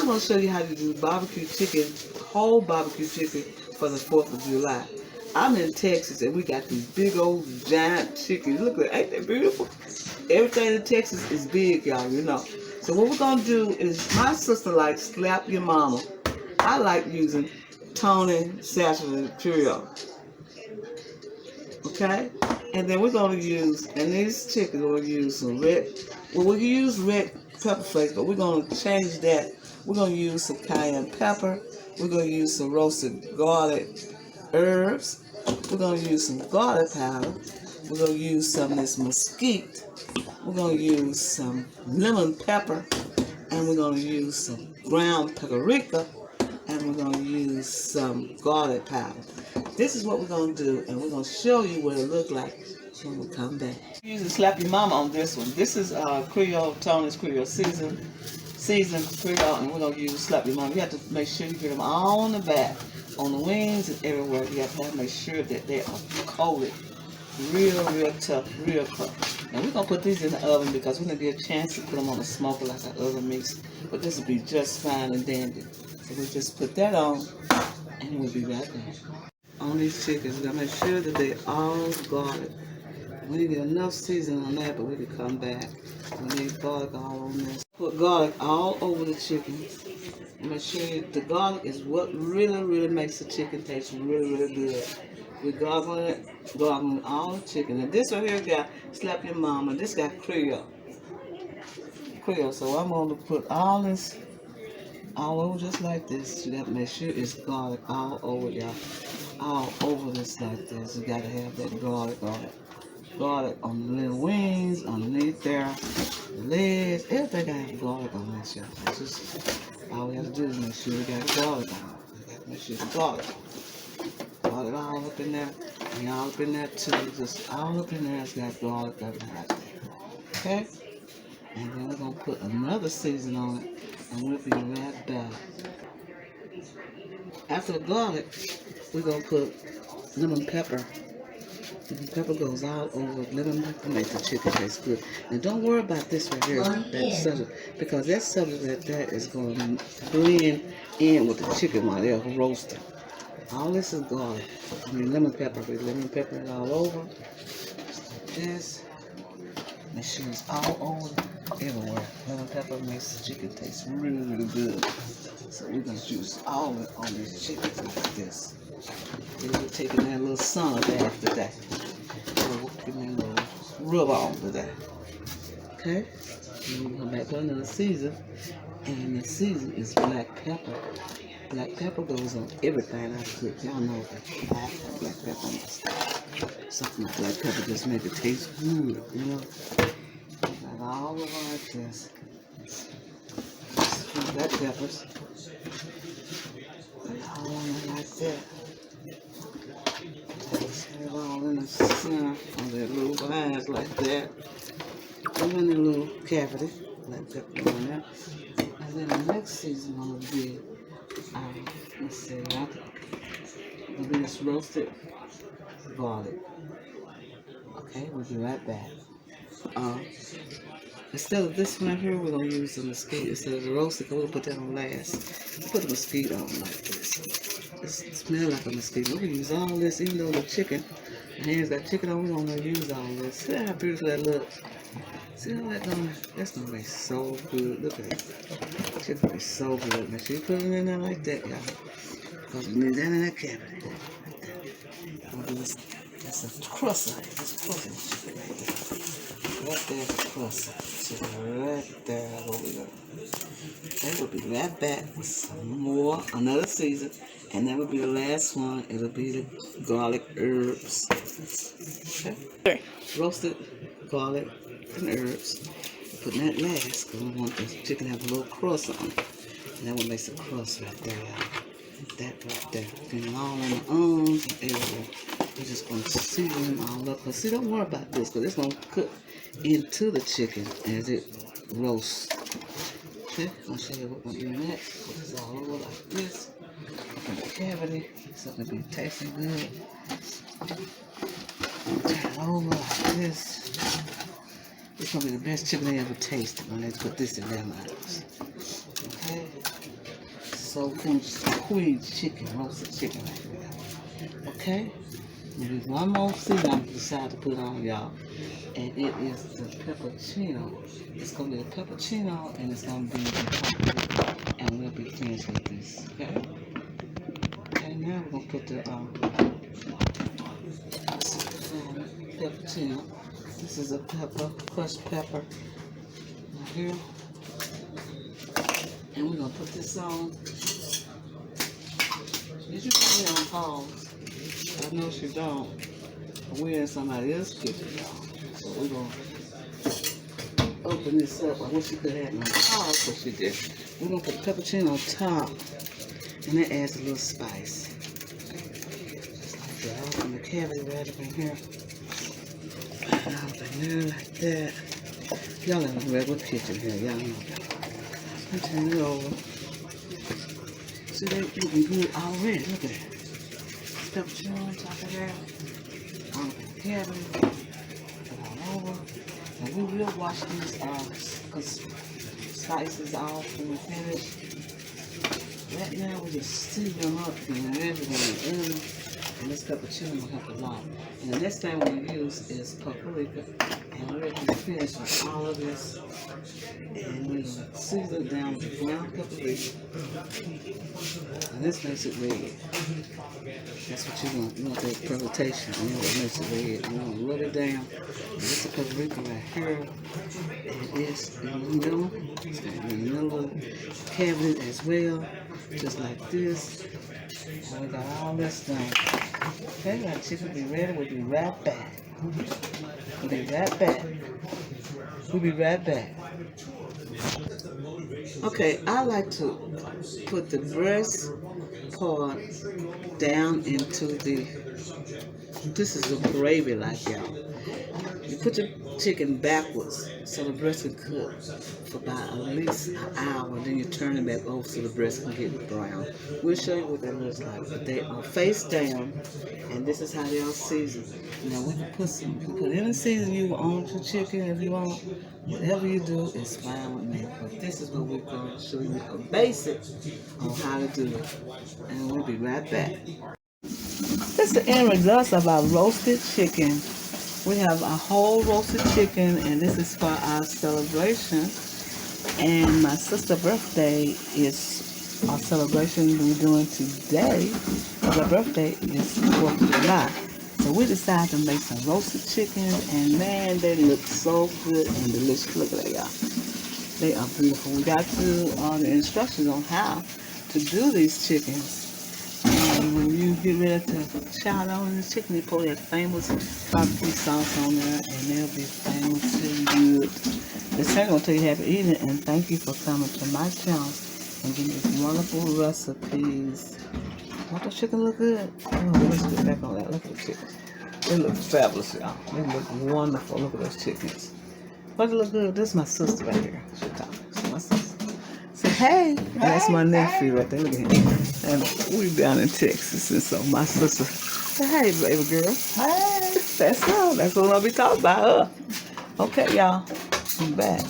going to show you how to do barbecue chicken, whole barbecue chicken for the 4th of July. I'm in Texas and we got these big old giant chickens. Look at that, ain't that beautiful? Everything in Texas is big, y'all, you know. So what we're going to do is, my sister likes Slap Your Mama. I like using Tony Satchel Creole. Okay? And then we're going to use, and these chickens, we're going to use some red, well, we can use red pepper flakes, but we're going to change that. We're going to use some cayenne pepper. We're going to use some roasted garlic herbs. We're going to use some garlic powder. We're going to use some of this mesquite. We're going to use some lemon pepper. And we're going to use some ground paprika. And we're going to use some garlic powder. This is what we're going to do, and we're going to show you what it looks like when we come back. Using Slap Your Mama on this one. This is Creole, Tony's Creole seasoned Creole, and we're going to use Slap Your Mama. You have to make sure you get them all on the back, on the wings and everywhere. You have to make sure that they are coated real tough, real tough. Now we're going to put these in the oven because we're going to get a chance to put them on the smoker like our other meats. But this will be just fine and dandy. So we'll just put that on, and we'll be right back. On these chickens, we gotta make sure that they all garlic. We didn't get enough seasoning on that, but we can come back. We need garlic all on this. Put garlic all over the chicken. Make sure the garlic is what really makes the chicken taste really good. We're gargling all the chicken. And this right here got Slap Your Mama. This got Creole. So I'm gonna put all this all over just like this. You gotta make sure it's garlic all over, y'all. All over this like this. You gotta have that garlic on the little wings, underneath there, the legs, everything gotta have garlic on this, y'all. That's just all we have to do is make sure we got garlic on it. We gotta make sure it's garlic. Garlic all up in there, and all up in there too. Just all up in there, it's got garlic up in there. Okay? And then we're gonna put another season on it, and we'll be right back. After the garlic, we're going to put lemon pepper. Lemon pepper goes all over. Lemon pepper makes the chicken taste good. And don't worry about this right here, that subject, because that subject right there is going to blend in with the chicken while they're roasting. All this is garlic. Lemon pepper. We lemon pepper it all over. Just like this. Make sure it's all over everywhere. Lemon pepper makes the chicken taste really good. So we're going to use all of it on these chickens like this. Then we're taking that little sun bath today. So we're getting that little rub on today. Okay? Then we're going to back on the season. And the season is black pepper. Black pepper goes on everything I cook. Y'all know that I have black pepper on my stuff. Something like black pepper just make it taste good, you know? Like all over like this. Black peppers. All on it like that. Just have it all in the center of their little eyes like that. And then a little cavity. Black pepper on there. And then the next season gonna be, let's see, it'll be this roasted garlic. Okay, we'll be right back. Instead of this one right here, we're going to use the mesquite. Instead of the roasted, we're going to put that on last. We'll put the mesquite on like this. It smells like a mesquite. We're going to use all this, even though the chicken, the hands got chicken on, we're going to use all this. See how beautiful that looks? See how that's going to be so good. Look at it. It's going to be so good. Make sure you put it in there like that, y'all. Because we need that in that cavity. Like that. That's a crust on it. That's crushing chicken right there. Right there's the crust. Chicken right there. What we got. Okay, we'll be right back with some more, another season. And that will be the last one. It'll be the garlic herbs. Okay? Roasted garlic and herbs. Putting that last because we want the chicken to have a little crust on it. And that what makes the crust right there, y'all. That right there. Getting all on the arms and everywhere. We're just going to season them all up. See, don't worry about this because it's going to cook into the chicken as it roasts. Okay, I'll show you what we're going to do next. Put this all over like this. In the cavity. Something to be tasting good. Turn it over like this. It's going to be the best chicken they ever tasted when they put this in their mouths. Okay? soulfoodqueen chicken, roasted chicken right here. Okay? There's one more season I decided to put on, y'all. And it is the peppercino. It's going to be the peppercino, and it's going to be the paprika. And we'll be finished with this. Okay? Okay, now we're going to put the peppercino. This is a pepper, crushed pepper. Right here. And we're going to put this on. Did you put me on pause? I know she don't. But we're in somebody else's kitchen, y'all. So we're going to open this up. I wish you could have had no pause, but she did. We're going to put the peppercino on top. And that adds a little spice. Just like that. Open the cavity right up in here. Up in there like that. Y'all in a regular kitchen here. Y'all know that. I'm turning it over. See, they're looking good already. Look at that. Peppercino on top of that. On the cabinet. Put it all over. And we will wash these spices off when we finish. Right now, we just steam them up and everything in. And this peppercino will help a lot. And the next thing we're going to use is paprika. And we're going to finish with all of this. And we're going to season it down with ground paprika. And this makes it red. That's what you want. You want that presentation. You know what makes it red. You want to rub it down. And this is paprika right here. And it's in the middle. It's in the middle of the cabinet as well. Just like this. And we got all this done. Okay, our chicken will be ready. We'll be right back. We'll be right back. We'll be right back. Okay, I like to put the breast part down into this is a gravy like y'all. You put your chicken backwards so the breast can cook for about at least an hour. Then you turn it back over so the breast can get brown. We'll show you what that looks like. But they are face down, and this is how they are seasoned. Now we can put any season you want on your chicken if you want. Whatever you do is fine with me. But this is what we're going to show you a basic on how to do it. And we'll be right back. This is the end results of our roasted chicken. We have a whole roasted chicken, and this is for our celebration. And my sister's birthday is our celebration we're doing today. Her birthday is 4th of July. So we decided to make some roasted chicken, and man, they look so good and delicious. Look at that, y'all. They are beautiful. We got the instructions on how to do these chickens. And when you get ready to chow down this chicken, you put that famous barbecue sauce on there, and they'll be famously good. This channel will tell you happy eating, and thank you for coming to my channel and getting these wonderful recipes. Don't the chicken look good? Oh, let's get back on that. Look at the chickens. They look fabulous, y'all. They look wonderful. Look at those chickens. But they look good. This is my sister right here. She's talking. She's my sister. Say hey. And that's my nephew right there. Look at him. And we down in Texas, and so my sister. Say hey, baby girl. Hey. That's her. That's what I'll be talking about her. Okay, y'all. I'm back.